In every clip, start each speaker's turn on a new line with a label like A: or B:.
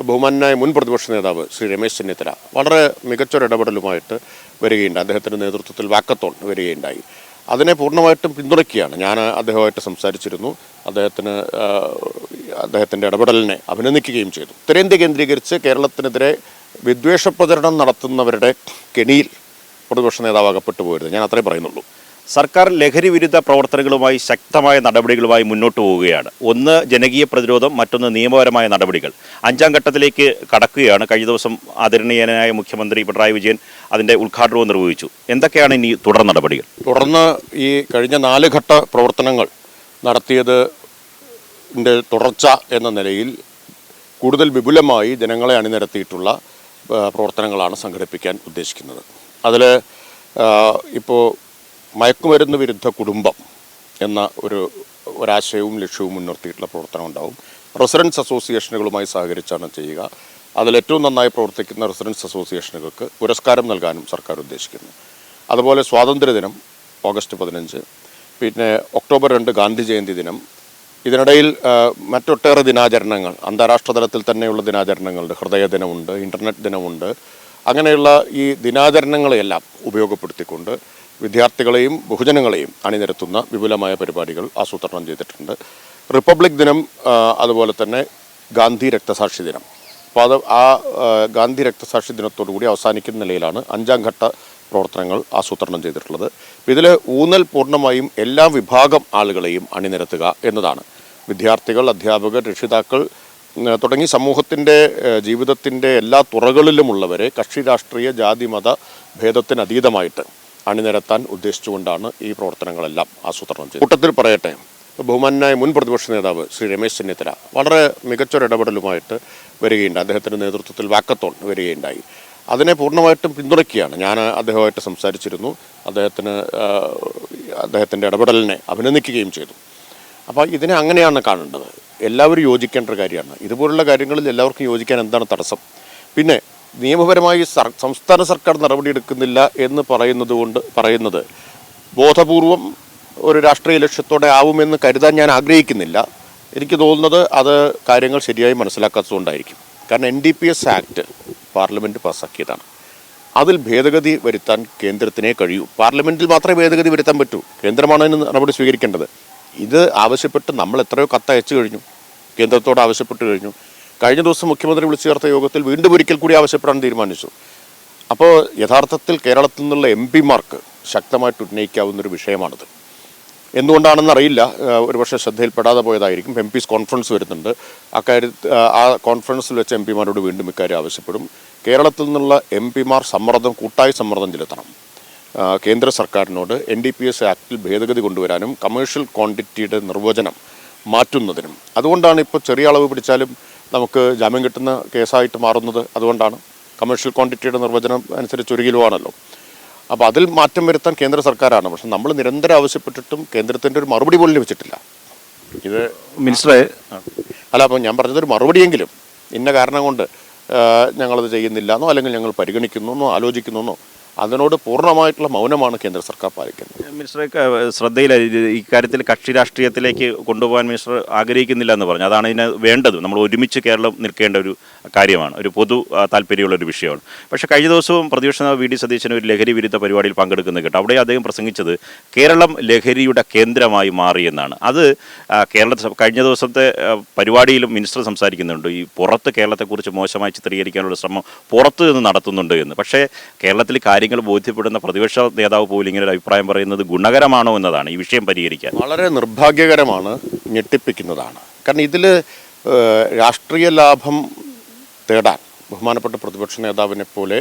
A: ബഹുമാന്യനായ മുൻ പ്രതിപക്ഷ നേതാവ് ശ്രീ രമേശ് ചെന്നിത്തല വളരെ മികച്ചൊരു ഇടപെടലുമായിട്ട് വരികയുണ്ടായി. അദ്ദേഹത്തിൻ്റെ നേതൃത്വത്തിൽ വാക്കത്തോൺ വരികയുണ്ടായി. അതിനെ പൂർണ്ണമായിട്ടും പിന്തുണയ്ക്കുകയാണ്. ഞാൻ അദ്ദേഹമായിട്ട് സംസാരിച്ചിരുന്നു. അദ്ദേഹത്തിൻ്റെ ഇടപെടലിനെ അഭിനന്ദിക്കുകയും ചെയ്തു. ഉത്തരേന്ത്യ കേന്ദ്രീകരിച്ച് കേരളത്തിനെതിരെ വിദ്വേഷ പ്രചരണം നടത്തുന്നവരുടെ കെണിയിൽ പ്രതിപക്ഷ നേതാവ് അകപ്പെട്ടു പോകരുത്. ഞാൻ അത്രേ പറയുന്നുള്ളൂ.
B: സർക്കാർ ലഹരി വിരുദ്ധ പ്രവർത്തനങ്ങളുമായി ശക്തമായ നടപടികളുമായി മുന്നോട്ട് പോവുകയാണ്. ഒന്ന് ജനകീയ പ്രതിരോധം, മറ്റൊന്ന് നിയമപരമായ നടപടികൾ. 5ാം ഘട്ടത്തിലേക്ക് കടക്കുകയാണ്. കഴിഞ്ഞ ദിവസം ആദരണീയനായ മുഖ്യമന്ത്രി പിണറായി വിജയൻ അതിൻ്റെ ഉദ്ഘാടനവും നിർവഹിച്ചു. എന്തൊക്കെയാണ് ഇനി തുടർ നടപടികൾ?
A: തുടർന്ന് ഈ കഴിഞ്ഞ 4 ഘട്ട പ്രവർത്തനങ്ങൾ നടത്തിയതിൻ്റെ തുടർച്ച എന്ന നിലയിൽ കൂടുതൽ വിപുലമായി ജനങ്ങളെ അണിനിരത്തിയിട്ടുള്ള പ്രവർത്തനങ്ങളാണ് സംഘടിപ്പിക്കാൻ ഉദ്ദേശിക്കുന്നത്. അതിൽ ഇപ്പോൾ മയക്കുമരുന്ന് വിരുദ്ധ കുടുംബം എന്ന ഒരാശയവും ലക്ഷ്യവും മുൻനിർത്തിയിട്ടുള്ള പ്രവർത്തനം ഉണ്ടാവും. റെസിഡൻസ് അസോസിയേഷനുകളുമായി സഹകരിച്ചാണ് ചെയ്യുക. അതിലേറ്റവും നന്നായി പ്രവർത്തിക്കുന്ന റെസിഡൻസ് അസോസിയേഷനുകൾക്ക് പുരസ്കാരം നൽകാനും സർക്കാർ ഉദ്ദേശിക്കുന്നു. അതുപോലെ സ്വാതന്ത്ര്യദിനം ഓഗസ്റ്റ് 15, പിന്നെ ഒക്ടോബർ 2 ഗാന്ധി ജയന്തി ദിനം, ഇതിനിടയിൽ മറ്റൊട്ടേറെ ദിനാചരണങ്ങൾ, അന്താരാഷ്ട്ര തലത്തിൽ തന്നെയുള്ള ദിനാചരണങ്ങളുണ്ട്. ഹൃദയ ദിനമുണ്ട്, ഇൻ്റർനെറ്റ് ദിനമുണ്ട്. അങ്ങനെയുള്ള ഈ ദിനാചരണങ്ങളെയെല്ലാം ഉപയോഗപ്പെടുത്തിക്കൊണ്ട് വിദ്യാർത്ഥികളെയും ബഹുജനങ്ങളെയും അണിനിരത്തുന്ന വിപുലമായ പരിപാടികൾ ആസൂത്രണം ചെയ്തിട്ടുണ്ട്. റിപ്പബ്ലിക് ദിനം, അതുപോലെ തന്നെ ഗാന്ധി രക്തസാക്ഷി ദിനം. അപ്പോൾ ഗാന്ധി രക്തസാക്ഷി ദിനത്തോടു കൂടി അവസാനിക്കുന്ന നിലയിലാണ് 5ാം ഘട്ട പ്രവർത്തനങ്ങൾ ആസൂത്രണം ചെയ്തിട്ടുള്ളത്. ഇതിൽ ഊന്നൽ പൂർണ്ണമായും എല്ലാ വിഭാഗം ആളുകളെയും അണിനിരത്തുക എന്നതാണ്. വിദ്യാർത്ഥികൾ, അധ്യാപകർ, രക്ഷിതാക്കൾ തുടങ്ങി സമൂഹത്തിൻ്റെ ജീവിതത്തിൻ്റെ എല്ലാ തുറകളിലുമുള്ളവരെ കക്ഷി രാഷ്ട്രീയ ജാതി മത ഭേദത്തിനതീതമായിട്ട് അണിനിരത്താൻ ഉദ്ദേശിച്ചുകൊണ്ടാണ് ഈ പ്രവർത്തനങ്ങളെല്ലാം ആസൂത്രണം ചെയ്തത്. കൂട്ടത്തിൽ പറയട്ടെ, ബഹുമാന്യനായ മുൻ പ്രതിപക്ഷ നേതാവ് ശ്രീ രമേശ് ചെന്നിത്തല വളരെ മികച്ചൊരു ഇടപെടലുമായിട്ട് വരികയുണ്ടായി. അദ്ദേഹത്തിൻ്റെ നേതൃത്വത്തിൽ വാക്കത്തോൺ വരികയുണ്ടായി. അതിനെ പൂർണ്ണമായിട്ടും പിന്തുണയ്ക്കുകയാണ്. ഞാൻ അദ്ദേഹമായിട്ട് സംസാരിച്ചിരുന്നു. അദ്ദേഹത്തിൻ്റെ ഇടപെടലിനെ അഭിനന്ദിക്കുകയും ചെയ്തു. അപ്പോൾ ഇതിനെ അങ്ങനെയാണ് കാണേണ്ടത്. എല്ലാവരും യോജിക്കേണ്ട ഒരു കാര്യമാണ്. ഇതുപോലുള്ള കാര്യങ്ങളിൽ എല്ലാവർക്കും യോജിക്കാൻ എന്താണ് തടസ്സം? പിന്നെ നിയമപരമായി സംസ്ഥാന സർക്കാർ നടപടിയെടുക്കുന്നില്ല എന്ന് പറയുന്നത് ബോധപൂർവം ഒരു രാഷ്ട്രീയ ലക്ഷ്യത്തോടെ ആവുമെന്ന് കരുതാൻ ഞാൻ ആഗ്രഹിക്കുന്നില്ല. എനിക്ക് തോന്നുന്നത് അത് കാര്യങ്ങൾ ശരിയായി മനസ്സിലാക്കാത്തതുകൊണ്ടായിരിക്കും. കാരണം NDPS ആക്ട് പാർലമെൻറ്റ് പാസ്സാക്കിയതാണ്. അതിൽ ഭേദഗതി വരുത്താൻ കേന്ദ്രത്തിനേ കഴിയൂ. പാർലമെൻറ്റിൽ മാത്രമേ ഭേദഗതി വരുത്താൻ പറ്റൂ. കേന്ദ്രമാണ് അതിന് നടപടി സ്വീകരിക്കേണ്ടത്. ഇത് ആവശ്യപ്പെട്ട് നമ്മൾ എത്രയോ കത്തയച്ചു കഴിഞ്ഞു, കേന്ദ്രത്തോട് ആവശ്യപ്പെട്ട് കഴിഞ്ഞു. കഴിഞ്ഞ ദിവസം മുഖ്യമന്ത്രി വിളിച്ചു ചേർത്ത യോഗത്തിൽ വീണ്ടും ഒരിക്കൽ കൂടി ആവശ്യപ്പെടാൻ തീരുമാനിച്ചു. അപ്പോൾ യഥാർത്ഥത്തിൽ കേരളത്തിൽ നിന്നുള്ള MP-മാർക്ക് ശക്തമായിട്ട് ഉന്നയിക്കാവുന്നൊരു വിഷയമാണിത്. എന്തുകൊണ്ടാണെന്നറിയില്ല, ഒരുപക്ഷെ ശ്രദ്ധയിൽപ്പെടാതെ പോയതായിരിക്കും. MPs കോൺഫറൻസ് വരുന്നുണ്ട്. ആ കോൺഫറൻസിൽ വെച്ച് MP-മാരോട് വീണ്ടും ഇക്കാര്യം ആവശ്യപ്പെടും. കേരളത്തിൽ നിന്നുള്ള MP-മാർ കൂട്ടായ സമ്മർദ്ദം ചെലുത്തണം കേന്ദ്ര സർക്കാരിനോട്. NDPS ആക്ടിൽ ഭേദഗതി കൊണ്ടുവരാനും കമേഴ്ഷ്യൽ ക്വാണ്ടിറ്റിയുടെ നിർവചനം മാറ്റുന്നതിനും. അതുകൊണ്ടാണ് ഇപ്പോൾ ചെറിയ അളവ് പിടിച്ചാലും നമുക്ക് ജാമ്യം കിട്ടുന്ന കേസായിട്ട് മാറുന്നത്. അതുകൊണ്ടാണ് കമേഴ്ഷ്യൽ ക്വാണ്ടിറ്റിയുടെ നിർവചനം അനുസരിച്ച് 1 കിലോ ആണല്ലോ. അപ്പോൾ അതിൽ മാറ്റം വരുത്താൻ കേന്ദ്ര സർക്കാരാണ്. പക്ഷെ നമ്മൾ നിരന്തരം ആവശ്യപ്പെട്ടിട്ടും കേന്ദ്രത്തിൻ്റെ ഒരു മറുപടി പോലും ലഭിച്ചിട്ടില്ല. ഇത്
B: മിനിസ്റ്ററെ
A: അല്ല, അപ്പോൾ ഞാൻ പറഞ്ഞതൊരു മറുപടിയെങ്കിലും ഇന്ന കാരണം കൊണ്ട് ഞങ്ങളത് ചെയ്യുന്നില്ല എന്നോ അല്ലെങ്കിൽ ഞങ്ങൾ പരിഗണിക്കുന്നു ആലോചിക്കുന്നു അതിനോട് പൂർണ്ണമായിട്ടുള്ള മൗനമാണ് കേന്ദ്ര സർക്കാർ പാലിക്കുന്നത്.
B: മിനിസ്റ്ററെ ശ്രദ്ധയിൽ ഇക്കാര്യത്തിൽ കക്ഷി രാഷ്ട്രീയത്തിലേക്ക് കൊണ്ടുപോകാൻ മിനിസ്റ്റർ ആഗ്രഹിക്കുന്നില്ല എന്ന് പറഞ്ഞു. അതാണ് ഇതിന് വേണ്ടത്. നമ്മൾ ഒരുമിച്ച് കേരളം നിൽക്കേണ്ട ഒരു കാര്യമാണ്, ഒരു പൊതു താല്പര്യമുള്ളൊരു വിഷയമാണ്. പക്ഷേ കഴിഞ്ഞ ദിവസവും പ്രതിപക്ഷ നേതാവ് VD സതീശൻ ഒരു ലഹരി വിരുദ്ധ പരിപാടിയിൽ പങ്കെടുക്കുന്നത് കേട്ടോ. അവിടെ അദ്ദേഹം പ്രസംഗിച്ചത് കേരളം ലഹരിയുടെ കേന്ദ്രമായി മാറിയെന്നാണ്. അത് കഴിഞ്ഞ ദിവസത്തെ പരിപാടിയിലും മിനിസ്റ്റർ സംസാരിക്കുന്നുണ്ട്. ഈ പുറത്ത് കേരളത്തെക്കുറിച്ച് മോശമായി ചിത്രീകരിക്കാനുള്ള ശ്രമം പുറത്തു നിന്ന് നടത്തുന്നുണ്ട് എന്ന്. പക്ഷേ കേരളത്തിൽ കാര്യങ്ങൾ ബോധ്യപ്പെടുന്ന പ്രതിപക്ഷ നേതാവ് പോലും ഇങ്ങനെ ഒരു അഭിപ്രായം പറയുന്നത് ഗുണകരമാണോ എന്നതാണ് ഈ വിഷയം പരിഹരിക്കാൻ.
A: വളരെ നിർഭാഗ്യകരമാണ്, ഞെട്ടിപ്പിക്കുന്നതാണ്. കാരണം ഇതിൽ രാഷ്ട്രീയ ലാഭം തേടാൻ ബഹുമാനപ്പെട്ട പ്രതിപക്ഷ നേതാവിനെ പോലെ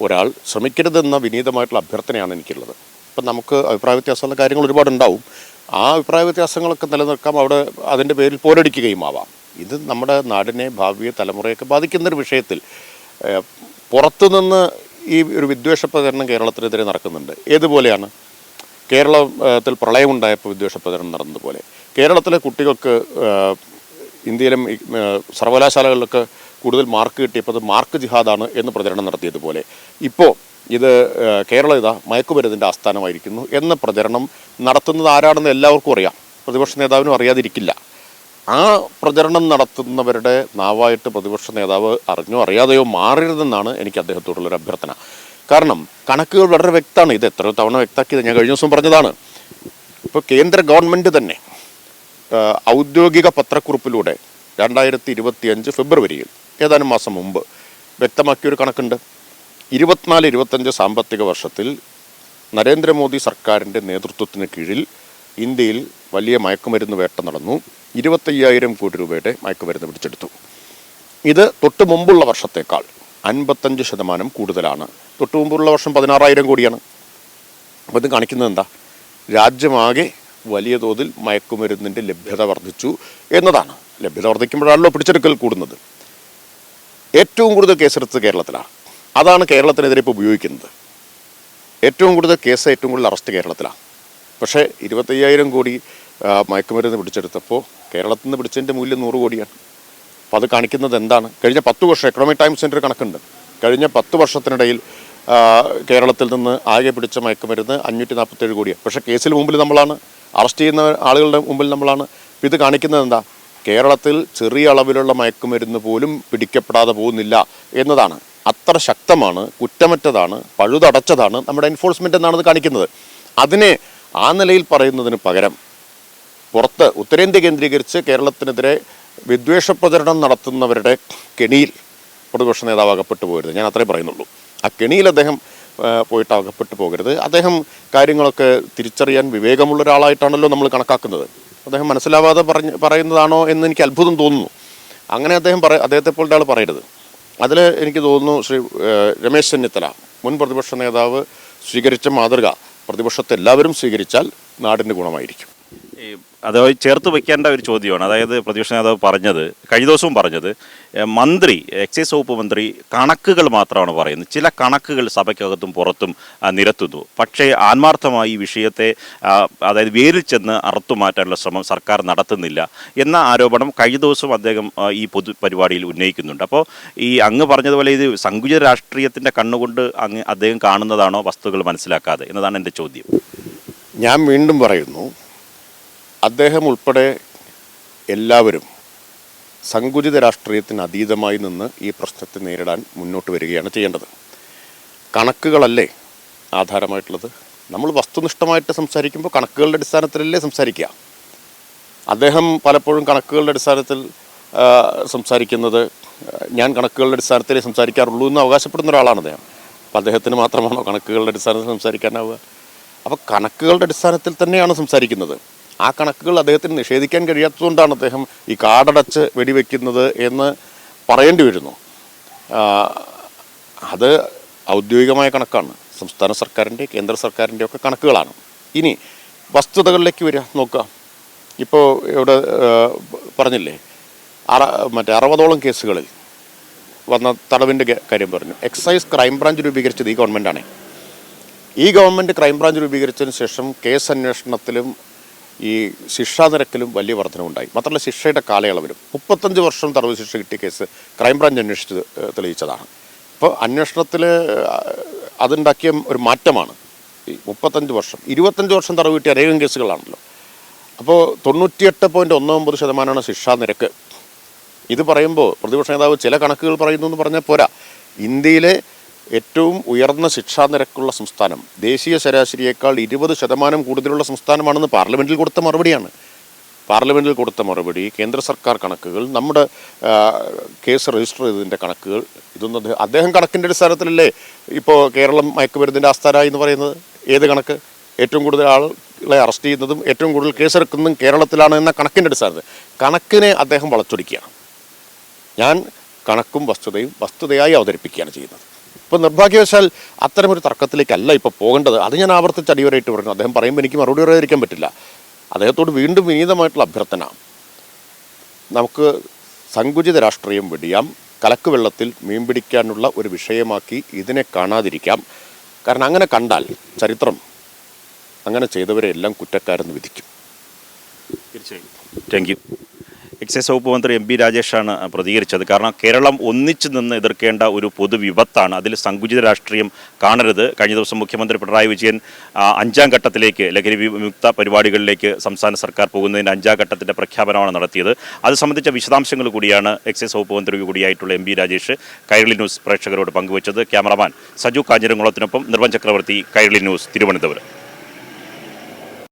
A: ഒരാൾ ശ്രമിക്കരുതെന്ന വിനീതമായിട്ടുള്ള അഭ്യർത്ഥനയാണ് എനിക്കുള്ളത്. ഇപ്പം നമുക്ക് അഭിപ്രായ വ്യത്യാസമുള്ള കാര്യങ്ങൾ ഒരുപാടുണ്ടാവും. ആ അഭിപ്രായ വ്യത്യാസങ്ങളൊക്കെ നിലനിൽക്കാം, അവിടെ അതിൻ്റെ പേരിൽ പോരടിക്കുകയും ആവാം. ഇത് നമ്മുടെ നാടിനെ, ഭാവിയെ, തലമുറയൊക്കെ ബാധിക്കുന്നൊരു വിഷയത്തിൽ പുറത്തുനിന്ന് ഈ ഒരു വിദ്വേഷ പ്രചരണം കേരളത്തിനെതിരെ നടക്കുന്നുണ്ട്. ഏതുപോലെയാണ് കേരളത്തിൽ പ്രളയമുണ്ടായപ്പോൾ വിദ്വേഷ പ്രചരണം നടന്നതുപോലെ കേരളത്തിലെ കുട്ടികൾക്ക് ഇന്ത്യയിലും സർവകലാശാലകളിലൊക്കെ കൂടുതൽ മാർക്ക് കിട്ടിയപ്പോൾ അത് മാർക്ക് ജിഹാദാണ് എന്ന് പ്രചരണം നടത്തിയതുപോലെ ഇപ്പോൾ ഇത് കേരളം മയക്കുമരുന്നിൻ്റെ ആസ്ഥാനമായിരിക്കുന്നു എന്ന പ്രചരണം നടത്തുന്നത് ആരാണെന്ന് എല്ലാവർക്കും അറിയാം. പ്രതിപക്ഷ നേതാവിനും അറിയാതിരിക്കില്ല. ആ പ്രചരണം നടത്തുന്നവരുടെ നാവായിട്ട് പ്രതിപക്ഷ നേതാവ് അറിഞ്ഞോ അറിയാതെയോ മാറരുതെന്നാണ് എനിക്ക് അദ്ദേഹത്തോടുള്ളൊരു അഭ്യർത്ഥന. കാരണം കണക്കുകൾ വളരെ വ്യക്തമാണ്. ഇത് എത്രയോ തവണ വ്യക്തമാക്കിയത് ഞാൻ കഴിഞ്ഞ ദിവസം പറഞ്ഞതാണ്. ഇപ്പോൾ കേന്ദ്ര ഗവൺമെൻറ് തന്നെ ഔദ്യോഗിക പത്രക്കുറിപ്പിലൂടെ 2025 ഫെബ്രുവരിയിൽ ഏതാനും മാസം മുമ്പ് വ്യക്തമാക്കിയൊരു കണക്കുണ്ട്. 24-25 സാമ്പത്തിക വർഷത്തിൽ നരേന്ദ്രമോദി സർക്കാരിൻ്റെ നേതൃത്വത്തിന് കീഴിൽ ഇന്ത്യയിൽ വലിയ മയക്കുമരുന്ന് വേട്ട നടന്നു. 25,000 കോടി രൂപയുടെ മയക്കുമരുന്ന് പിടിച്ചെടുത്തു. ഇത് തൊട്ട് മുമ്പുള്ള വർഷത്തേക്കാൾ 55% കൂടുതലാണ്. തൊട്ട് മുമ്പുള്ള വർഷം 16,000 കോടിയാണ്. അപ്പോൾ ഇത് കാണിക്കുന്നത് എന്താ? രാജ്യമാകെ വലിയ തോതിൽ മയക്കുമരുന്നിൻ്റെ ലഭ്യത വർദ്ധിച്ചു എന്നതാണ്. ലഭ്യത വർദ്ധിക്കുമ്പോഴാണല്ലോ പിടിച്ചെടുക്കൽ കൂടുന്നത്. ഏറ്റവും കൂടുതൽ കേസെടുത്തത് കേരളത്തിലാണ്. അതാണ് കേരളത്തിനെതിരെ ഇപ്പോൾ ഉപയോഗിക്കുന്നത്. ഏറ്റവും കൂടുതൽ കേസ്, ഏറ്റവും കൂടുതൽ അറസ്റ്റ് കേരളത്തിലാണ്. പക്ഷേ 25,000 കോടി മയക്കുമരുന്ന് പിടിച്ചെടുത്തപ്പോൾ കേരളത്തിൽ നിന്ന് പിടിച്ചതിൻ്റെ മൂല്യം 100 കോടിയാണ്. അപ്പോൾ അത് കാണിക്കുന്നത് എന്താണ്? കഴിഞ്ഞ 10 വർഷം എക്കണോമിക് ടൈംസിൻ്റെ ഒരു കണക്കുണ്ട്. കഴിഞ്ഞ 10 വർഷത്തിനിടയിൽ കേരളത്തിൽ നിന്ന് ആകെ പിടിച്ച മയക്കുമരുന്ന് 547 കോടിയാണ്. പക്ഷേ കേസിൽ മുമ്പിൽ നമ്മളാണ്, അറസ്റ്റ് ചെയ്യുന്ന ആളുകളുടെ മുമ്പിൽ നമ്മളാണ്. ഇത് കാണിക്കുന്നത് എന്താ? കേരളത്തിൽ ചെറിയ അളവിലുള്ള മയക്കുമരുന്ന് പോലും പിടിക്കപ്പെടാതെ പോകുന്നില്ല എന്നതാണ്. അത്ര ശക്തമാണ്, കുറ്റമറ്റതാണ്, പഴുതടച്ചതാണ് നമ്മുടെ എൻഫോഴ്സ്മെൻ്റ് എന്നാണ് കാണിക്കുന്നത്. അതിനെ ആ നിലയിൽ പറയുന്നതിന് പകരം പുറത്ത് ഉത്തരേന്ത്യ കേന്ദ്രീകരിച്ച് കേരളത്തിനെതിരെ വിദ്വേഷ പ്രചരണം നടത്തുന്നവരുടെ കെണിയിൽ പ്രതിപക്ഷ നേതാവ് അകപ്പെട്ടു പോകരുത്. ഞാൻ അത്രേ പറയുന്നുള്ളൂ. ആ കെണിയിൽ അദ്ദേഹം പോയിട്ട് അകപ്പെട്ടു പോകരുത്. അദ്ദേഹം കാര്യങ്ങളൊക്കെ തിരിച്ചറിയാൻ വിവേകമുള്ള ഒരാളായിട്ടാണല്ലോ നമ്മൾ കണക്കാക്കുന്നത്. അദ്ദേഹം മനസ്സിലാവാതെ പറയുന്നതാണോ എന്ന് എനിക്ക് അത്ഭുതം തോന്നുന്നു. അങ്ങനെ അദ്ദേഹത്തെ പോലത്തെ ആൾ പറയരുത്. അതിൽ എനിക്ക് തോന്നുന്നു ശ്രീ രമേശ് ചെന്നിത്തല, മുൻ പ്രതിപക്ഷ നേതാവ്, സ്വീകരിച്ച മാതൃക പ്രതിപക്ഷത്തെ എല്ലാവരും സ്വീകരിച്ചാൽ നാടിന് ഗുണമായിരിക്കും.
B: അത് ചേർത്ത് വയ്ക്കേണ്ട ഒരു ചോദ്യമാണ്. അതായത് പ്രതിപക്ഷ നേതാവ് പറഞ്ഞത്, കഴിഞ്ഞ ദിവസവും പറഞ്ഞത്, മന്ത്രി, എക്സൈസ് വകുപ്പ് മന്ത്രി കണക്കുകൾ മാത്രമാണ് പറയുന്നത്. ചില കണക്കുകൾ സഭയ്ക്കകത്തും പുറത്തും നിരത്തുന്നു. പക്ഷേ ആത്മാർത്ഥമായി ഈ വിഷയത്തെ അതായത് വേരിൽ ചെന്ന് അറുത്തുമാറ്റാനുള്ള ശ്രമം സർക്കാർ നടത്തുന്നില്ല എന്ന ആരോപണം കഴിഞ്ഞ ദിവസവും അദ്ദേഹം ഈ പൊതുപരിപാടിയിൽ ഉന്നയിക്കുന്നുണ്ട്. അപ്പോൾ ഈ അങ്ങ് പറഞ്ഞതുപോലെ ഇത് സങ്കുചിത രാഷ്ട്രീയത്തിൻ്റെ കണ്ണുകൊണ്ട് അദ്ദേഹം കാണുന്നതാണോ വസ്തുക്കൾ മനസ്സിലാക്കാതെ എന്നതാണ് എൻ്റെ ചോദ്യം.
A: ഞാൻ വീണ്ടും പറയുന്നു, അദ്ദേഹം ഉൾപ്പെടെ എല്ലാവരും സങ്കുചിത രാഷ്ട്രീയത്തിന് അതീതമായി നിന്ന് ഈ പ്രശ്നത്തെ നേരിടാൻ മുന്നോട്ട് വരികയാണ് ചെയ്യേണ്ടത്. കണക്കുകളല്ലേ ആധാരമായിട്ടുള്ളത്? നമ്മൾ വസ്തുനിഷ്ഠമായിട്ട് സംസാരിക്കുമ്പോൾ കണക്കുകളുടെ അടിസ്ഥാനത്തിലല്ലേ സംസാരിക്കുക. അദ്ദേഹം പലപ്പോഴും കണക്കുകളുടെ അടിസ്ഥാനത്തിൽ സംസാരിക്കുന്നത്, ഞാൻ കണക്കുകളുടെ അടിസ്ഥാനത്തിലേ സംസാരിക്കാറുള്ളൂ എന്ന് അവകാശപ്പെടുന്ന ഒരാളാണ് അദ്ദേഹം. അപ്പം അദ്ദേഹത്തിന് മാത്രമാണോ കണക്കുകളുടെ അടിസ്ഥാനത്തിൽ സംസാരിക്കാനാവുക? അപ്പോൾ കണക്കുകളുടെ അടിസ്ഥാനത്തിൽ തന്നെയാണ് സംസാരിക്കുന്നത്. ആ കണക്കുകൾ അദ്ദേഹത്തിന് നിഷേധിക്കാൻ കഴിയാത്തതുകൊണ്ടാണ് അദ്ദേഹം ഈ കാടടച്ച് വെടിവെക്കുന്നത് എന്ന് പറയേണ്ടി വരുന്നു. അത് ഔദ്യോഗികമായ കണക്കാണ്. സംസ്ഥാന സർക്കാരിൻ്റെ, കേന്ദ്ര സർക്കാരിൻ്റെ ഒക്കെ കണക്കുകളാണ്. ഇനി വസ്തുതകളിലേക്ക് വരിക, നോക്കുക. ഇപ്പോൾ ഇവിടെ പറഞ്ഞില്ലേ, 60ഓളം കേസുകളിൽ വന്ന തടവിൻ്റെ കാര്യം പറഞ്ഞു. എക്സൈസ് ക്രൈംബ്രാഞ്ച് രൂപീകരിച്ചത് ഈ ഗവൺമെൻറ്റാണ്. ഈ ഗവൺമെൻറ് ക്രൈംബ്രാഞ്ച് രൂപീകരിച്ചതിന് ശേഷം കേസ് അന്വേഷണത്തിലും ഈ ശിക്ഷാ നിരക്കിലും വലിയ വർധനവുണ്ടായി. മാത്രമല്ല ശിക്ഷയുടെ കാലയളവിലും 35 വർഷം തടവ് ശിക്ഷ കിട്ടിയ കേസ് ക്രൈംബ്രാഞ്ച് അന്വേഷിച്ച് തെളിയിച്ചതാണ്. ഇപ്പോൾ അന്വേഷണത്തിൽ അതുണ്ടാക്കിയ ഒരു മാറ്റമാണ് ഈ 35 വർഷം. 25 വർഷം തടവ് കിട്ടിയ അനേകം കേസുകളാണല്ലോ. അപ്പോൾ 98.19% ശിക്ഷാ നിരക്ക്. ഇത് പറയുമ്പോൾ പ്രതിപക്ഷ നേതാവ് ചില കണക്കുകൾ പറയുന്നു എന്ന് പറഞ്ഞാൽ പോരാ. ഇന്ത്യയിലെ ഏറ്റവും ഉയർന്ന ശിക്ഷാ നിരക്കുള്ള സംസ്ഥാനം, ദേശീയ ശരാശരിയേക്കാൾ 20% കൂടുതലുള്ള സംസ്ഥാനമാണെന്ന് പാർലമെൻറ്റിൽ കൊടുത്ത മറുപടിയാണ്. പാർലമെൻറ്റിൽ കൊടുത്ത മറുപടി, കേന്ദ്ര സർക്കാർ കണക്കുകൾ, നമ്മുടെ കേസ് രജിസ്റ്റർ ചെയ്തതിൻ്റെ കണക്കുകൾ, ഇതൊന്നും അദ്ദേഹം കണക്കിൻ്റെ അടിസ്ഥാനത്തിലല്ലേ ഇപ്പോൾ കേരളം മയക്കുമരുന്നിൻ്റെ ആസ്ഥാനമായി എന്ന് പറയുന്നത്? ഏത് കണക്ക്? ഏറ്റവും കൂടുതൽ ആളുകളെ അറസ്റ്റ് ചെയ്യുന്നതും ഏറ്റവും കൂടുതൽ കേസെടുക്കുന്നതും കേരളത്തിലാണ് എന്ന കണക്കിൻ്റെ അടിസ്ഥാനത്തിൽ. കണക്കിനെ അദ്ദേഹം വളച്ചൊടിക്കുകയാണ്. ഞാൻ കണക്കും വസ്തുതയായി അവതരിപ്പിക്കുകയാണ് ചെയ്യുന്നത്. ഇപ്പോൾ നിർഭാഗ്യവശാൽ അത്തരമൊരു തർക്കത്തിലേക്കല്ല ഇപ്പോൾ പോകേണ്ടത്. അത് ഞാൻ ആവർത്തിച്ച് അടിവരായിട്ട് പറഞ്ഞു. അദ്ദേഹം പറയുമ്പോൾ എനിക്ക് മറുപടി പറയാതിരിക്കാൻ പറ്റില്ല. അദ്ദേഹത്തോട് വീണ്ടും വിനീതമായിട്ടുള്ള അഭ്യർത്ഥന, നമുക്ക് സങ്കുചിത രാഷ്ട്രീയം വെടിയാം, കലക്ക് വെള്ളത്തിൽ മീൻ പിടിക്കാനുള്ള ഒരു വിഷയമാക്കി ഇതിനെ കാണാതിരിക്കാം. കാരണം അങ്ങനെ കണ്ടാൽ ചരിത്രം അങ്ങനെ ചെയ്തവരെ എല്ലാം കുറ്റക്കാരെന്ന് വിധിക്കും.
B: തീർച്ചയായും. Thank you. എക്സൈസ് വകുപ്പ് മന്ത്രി എം പി രാജേഷാണ് പ്രതികരിച്ചത്. കാരണം കേരളം ഒന്നിച്ചു നിന്ന് എതിർക്കേണ്ട ഒരു പൊതുവിപത്താണ്, അതിൽ സങ്കുചിത രാഷ്ട്രീയം കാണരുത്. കഴിഞ്ഞ ദിവസം മുഖ്യമന്ത്രി പിണറായി വിജയൻ 5ാം ഘട്ടത്തിലേക്ക് ലഹരി വിമുക്ത പരിപാടികളിലേക്ക് സംസ്ഥാന സർക്കാർ പോകുന്നതിൻ്റെ 5ാം ഘട്ടത്തിൻ്റെ പ്രഖ്യാപനമാണ് നടത്തിയത്. അത് സംബന്ധിച്ച വിശദാംശങ്ങൾ കൂടിയാണ് എക്സൈസ് വകുപ്പ് മന്ത്രി കൂടിയായിട്ടുള്ള M P Rajesh Kairali news പ്രേക്ഷകരോട് പങ്കുവച്ചത്. ക്യാമറമാൻ സജു കാഞ്ഞിരംകുളത്തിനൊപ്പം നിർവൻ ചക്രവർത്തി, കൈരളി ന്യൂസ്, തിരുവനന്തപുരം.